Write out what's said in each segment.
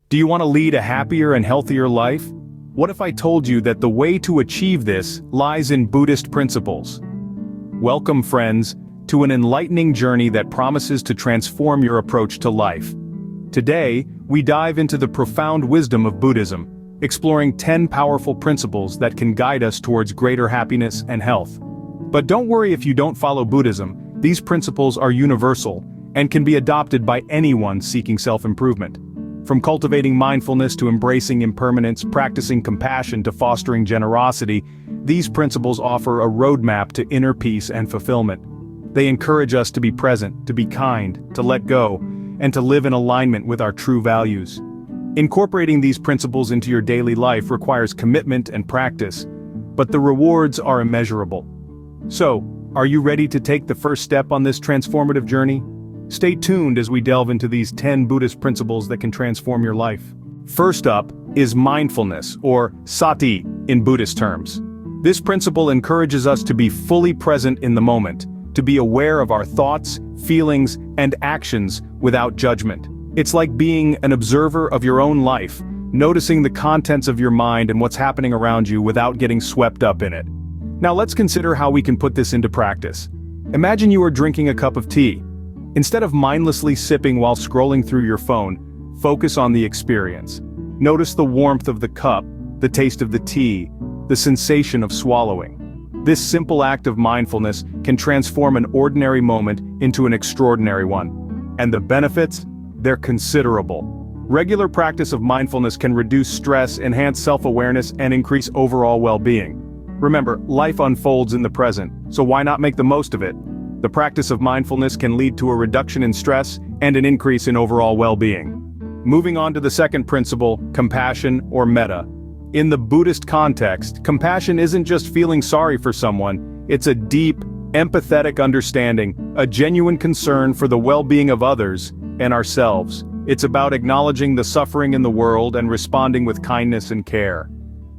Do you want to lead a happier and healthier life? What if I told you that the way to achieve this lies in Buddhist principles? Welcome, friends, to an enlightening journey that promises to transform your approach to life. Today, we dive into the profound wisdom of Buddhism, exploring 10 powerful principles that can guide us towards greater happiness and health. But don't worry if you don't follow Buddhism, these principles are universal and can be adopted by anyone seeking self-improvement. From cultivating mindfulness to embracing impermanence, practicing compassion to fostering generosity, these principles offer a roadmap to inner peace and fulfillment. They encourage us to be present, to be kind, to let go, and to live in alignment with our true values. Incorporating these principles into your daily life requires commitment and practice, but the rewards are immeasurable. So, are you ready to take the first step on this transformative journey? Stay tuned as we delve into these 10 Buddhist principles that can transform your life. First up is mindfulness, or Sati in Buddhist terms. This principle encourages us to be fully present in the moment, to be aware of our thoughts, feelings, and actions without judgment. It's like being an observer of your own life, noticing the contents of your mind and what's happening around you without getting swept up in it. Now let's consider how we can put this into practice. Imagine you are drinking a cup of tea. Instead of mindlessly sipping while scrolling through your phone, focus on the experience. Notice the warmth of the cup, the taste of the tea, the sensation of swallowing. This simple act of mindfulness can transform an ordinary moment into an extraordinary one. And the benefits? They're considerable. Regular practice of mindfulness can reduce stress, enhance self-awareness, and increase overall well-being. Remember, life unfolds in the present, so why not make the most of it? The practice of mindfulness can lead to a reduction in stress and an increase in overall well-being. Moving on to the second principle, compassion or metta. In the Buddhist context, compassion isn't just feeling sorry for someone, it's a deep, empathetic understanding, a genuine concern for the well-being of others and ourselves. It's about acknowledging the suffering in the world and responding with kindness and care.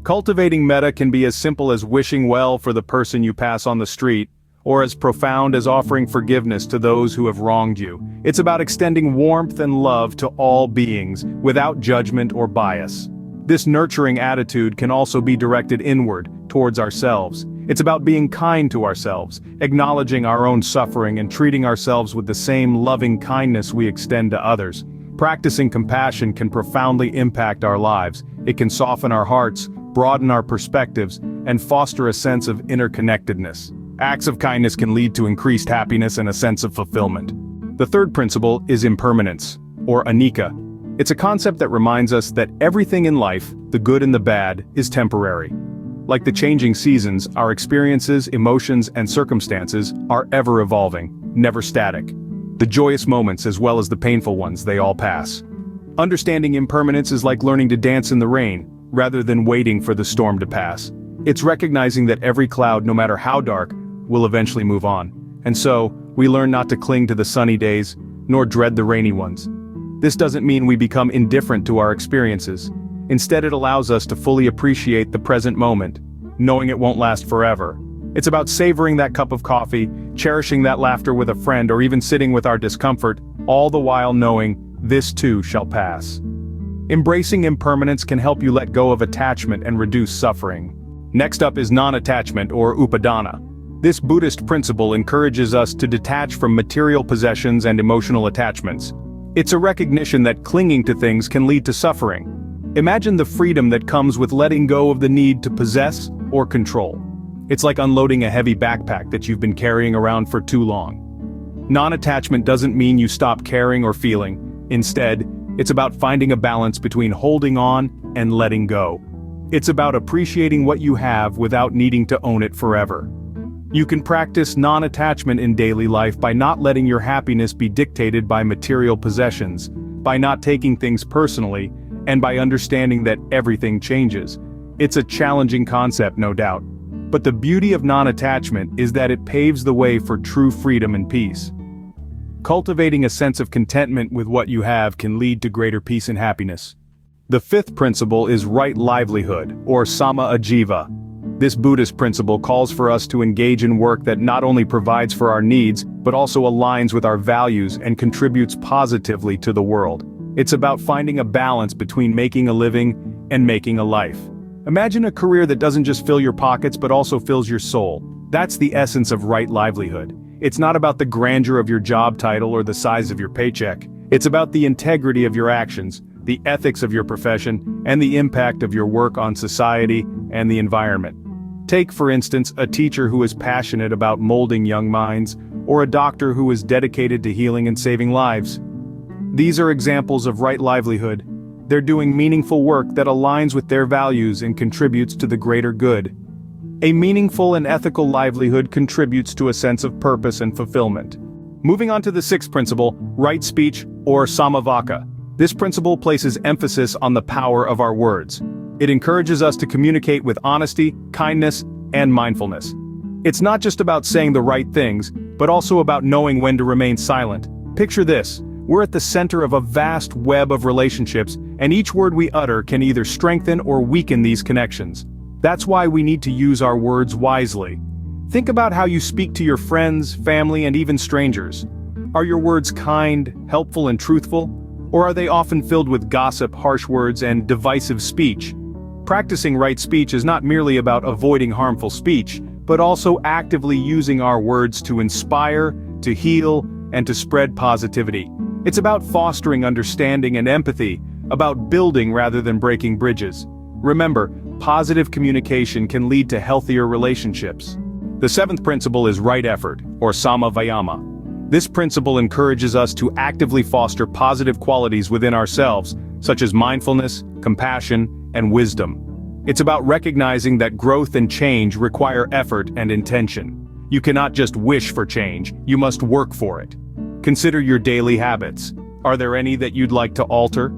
Cultivating metta can be as simple as wishing well for the person you pass on the street, or as profound as offering forgiveness to those who have wronged you. It's about extending warmth and love to all beings, without judgment or bias. This nurturing attitude can also be directed inward, towards ourselves. It's about being kind to ourselves, acknowledging our own suffering and treating ourselves with the same loving kindness we extend to others. Practicing compassion can profoundly impact our lives. It can soften our hearts, broaden our perspectives, and foster a sense of interconnectedness. Acts of kindness can lead to increased happiness and a sense of fulfillment. The third principle is impermanence, or Anicca. It's a concept that reminds us that everything in life, the good and the bad, is temporary. Like the changing seasons, our experiences, emotions, and circumstances are ever evolving, never static. The joyous moments as well as the painful ones, they all pass. Understanding impermanence is like learning to dance in the rain, rather than waiting for the storm to pass. It's recognizing that every cloud, no matter how dark, will eventually move on. And so, we learn not to cling to the sunny days, nor dread the rainy ones. This doesn't mean we become indifferent to our experiences. Instead, it allows us to fully appreciate the present moment, knowing it won't last forever. It's about savoring that cup of coffee, cherishing that laughter with a friend, or even sitting with our discomfort, all the while knowing this too shall pass. Embracing impermanence can help you let go of attachment and reduce suffering. Next up is non-attachment, or Upādāna. This Buddhist principle encourages us to detach from material possessions and emotional attachments. It's a recognition that clinging to things can lead to suffering. Imagine the freedom that comes with letting go of the need to possess or control. It's like unloading a heavy backpack that you've been carrying around for too long. Non-attachment doesn't mean you stop caring or feeling. Instead, it's about finding a balance between holding on and letting go. It's about appreciating what you have without needing to own it forever. You can practice non-attachment in daily life by not letting your happiness be dictated by material possessions, by not taking things personally, and by understanding that everything changes. It's a challenging concept, no doubt. But the beauty of non-attachment is that it paves the way for true freedom and peace. Cultivating a sense of contentment with what you have can lead to greater peace and happiness. The fifth principle is right livelihood, or Samma Ajiva. This Buddhist principle calls for us to engage in work that not only provides for our needs, but also aligns with our values and contributes positively to the world. It's about finding a balance between making a living and making a life. Imagine a career that doesn't just fill your pockets but also fills your soul. That's the essence of right livelihood. It's not about the grandeur of your job title or the size of your paycheck. It's about the integrity of your actions, the ethics of your profession, and the impact of your work on society and the environment. Take, for instance, a teacher who is passionate about molding young minds, or a doctor who is dedicated to healing and saving lives. These are examples of right livelihood. They're doing meaningful work that aligns with their values and contributes to the greater good. A meaningful and ethical livelihood contributes to a sense of purpose and fulfillment. Moving on to the sixth principle, right speech, or Samma Vaca. This principle places emphasis on the power of our words. It encourages us to communicate with honesty, kindness, and mindfulness. It's not just about saying the right things, but also about knowing when to remain silent. Picture this: we're at the center of a vast web of relationships, and each word we utter can either strengthen or weaken these connections. That's why we need to use our words wisely. Think about how you speak to your friends, family, and even strangers. Are your words kind, helpful, and truthful? Or are they often filled with gossip, harsh words, and divisive speech? Practicing right speech is not merely about avoiding harmful speech, but also actively using our words to inspire, to heal, and to spread positivity. It's about fostering understanding and empathy, about building rather than breaking bridges. Remember, positive communication can lead to healthier relationships. The seventh principle is right effort, or Samma Vayama. This principle encourages us to actively foster positive qualities within ourselves, such as mindfulness, compassion, and wisdom. It's about recognizing that growth and change require effort and intention. You cannot just wish for change, you must work for it. Consider your daily habits. Are there any that you'd like to alter?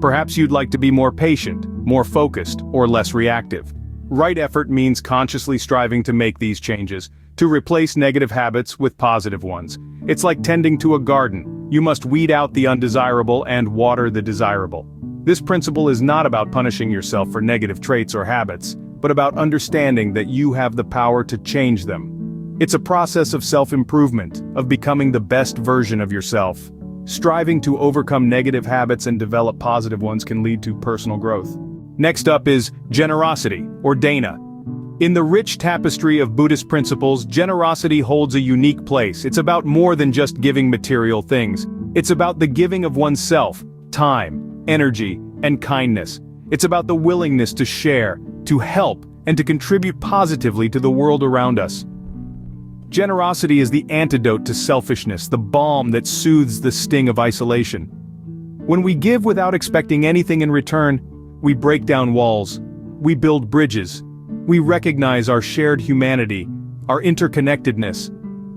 Perhaps you'd like to be more patient, more focused, or less reactive. Right effort means consciously striving to make these changes, to replace negative habits with positive ones. It's like tending to a garden. You must weed out the undesirable and water the desirable. This principle is not about punishing yourself for negative traits or habits, but about understanding that you have the power to change them. It's a process of self-improvement, of becoming the best version of yourself. Striving to overcome negative habits and develop positive ones can lead to personal growth. Next up is generosity, or dana. In the rich tapestry of Buddhist principles, generosity holds a unique place. It's about more than just giving material things. It's about the giving of oneself, time, energy, and kindness. It's about the willingness to share, to help, and to contribute positively to the world around us. Generosity is the antidote to selfishness, the balm that soothes the sting of isolation. When we give without expecting anything in return, we break down walls, we build bridges, we recognize our shared humanity, our interconnectedness.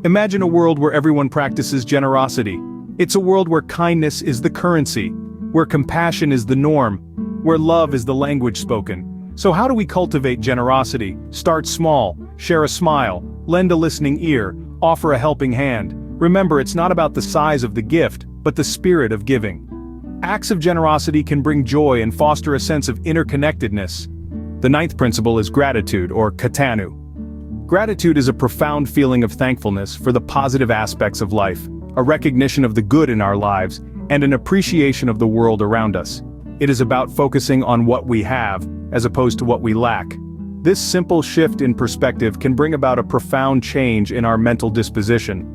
Imagine a world where everyone practices generosity. It's a world where kindness is the currency, where compassion is the norm, where love is the language spoken. So how do we cultivate generosity? Start small, share a smile, lend a listening ear, offer a helping hand. Remember, it's not about the size of the gift, but the spirit of giving. Acts of generosity can bring joy and foster a sense of interconnectedness. The ninth principle is gratitude, or Katannu. Gratitude is a profound feeling of thankfulness for the positive aspects of life, a recognition of the good in our lives, and an appreciation of the world around us. It is about focusing on what we have, as opposed to what we lack. This simple shift in perspective can bring about a profound change in our mental disposition.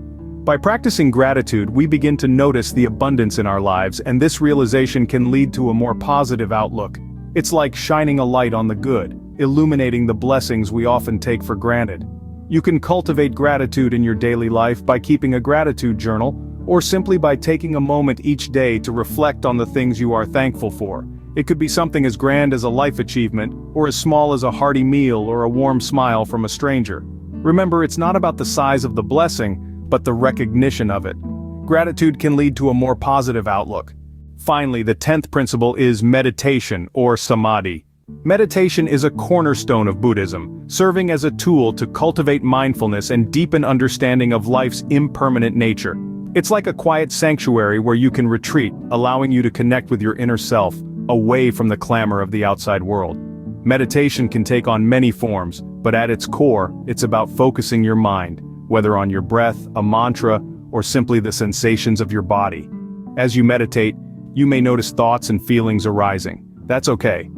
By practicing gratitude, we begin to notice the abundance in our lives, and this realization can lead to a more positive outlook. It's like shining a light on the good, illuminating the blessings we often take for granted. You can cultivate gratitude in your daily life by keeping a gratitude journal, or simply by taking a moment each day to reflect on the things you are thankful for. It could be something as grand as a life achievement, or as small as a hearty meal or a warm smile from a stranger. Remember, it's not about the size of the blessing, but the recognition of it. Gratitude can lead to a more positive outlook. Finally, the 10th principle is meditation, or Samadhi. Meditation is a cornerstone of Buddhism, serving as a tool to cultivate mindfulness and deepen understanding of life's impermanent nature. It's like a quiet sanctuary where you can retreat, allowing you to connect with your inner self, away from the clamor of the outside world. Meditation can take on many forms, but at its core, it's about focusing your mind, whether on your breath, a mantra, or simply the sensations of your body. As you meditate, you may notice thoughts and feelings arising. That's okay.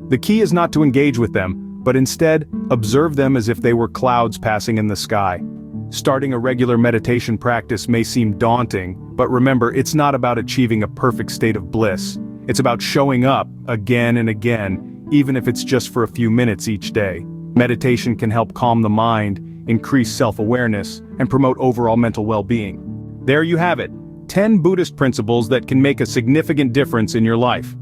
The key is not to engage with them, but instead, observe them as if they were clouds passing in the sky. Starting a regular meditation practice may seem daunting, but remember, it's not about achieving a perfect state of bliss. It's about showing up, again and again, even if it's just for a few minutes each day. Meditation can help calm the mind, increase self-awareness, and promote overall mental well-being. There you have it, 10 Buddhist principles that can make a significant difference in your life.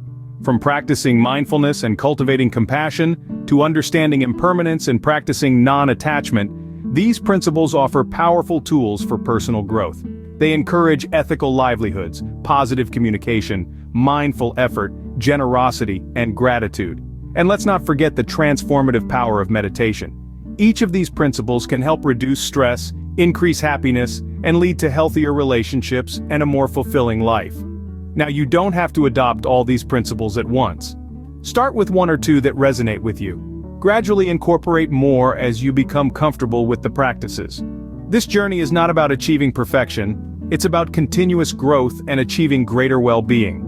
From practicing mindfulness and cultivating compassion, to understanding impermanence and practicing non-attachment, these principles offer powerful tools for personal growth. They encourage ethical livelihoods, positive communication, mindful effort, generosity, and gratitude. And let's not forget the transformative power of meditation. Each of these principles can help reduce stress, increase happiness, and lead to healthier relationships and a more fulfilling life. Now, you don't have to adopt all these principles at once. Start with one or two that resonate with you. Gradually incorporate more as you become comfortable with the practices. This journey is not about achieving perfection, it's about continuous growth and achieving greater well-being.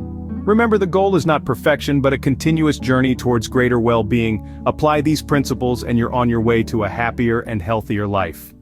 Remember, the goal is not perfection but a continuous journey towards greater well-being. Apply these principles and you're on your way to a happier and healthier life.